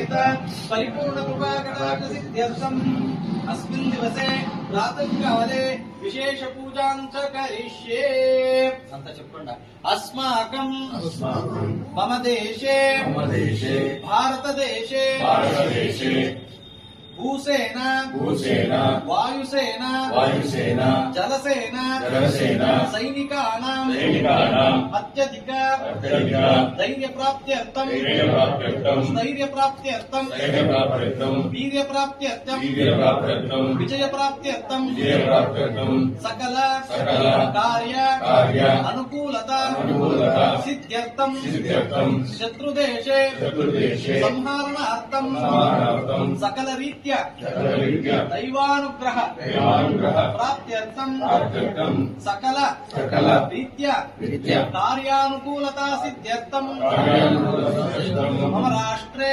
समेत परिपूर्ण कृपाकटाक्ष सिद्ध्यर्थम् अस्मिन् दिवसे प्रातःकाले विशेष पूजां च करिष्ये अंत चेप्पंడి अस्माकं मम देशे भारतदेशे भूसेना वायुसेना जलसेना सैनिकानां अत्यधिक धैर्यप्राप्त्यर्थं स्थैर्यप्राप्त्यर्थं वीर्यप्राप्त्यर्थं विजयप्राप्त्यर्थं सकल कार्य अनुकूलता सिद्ध्यर्थं शत्रुदेशे संहारणार्थं सकल रीत्या दैवानुग्रह प्राप्त्यर्थं सकल रीत्या कार्यानुकूलता सिद्ध्यर्थं मम राष्ट्रे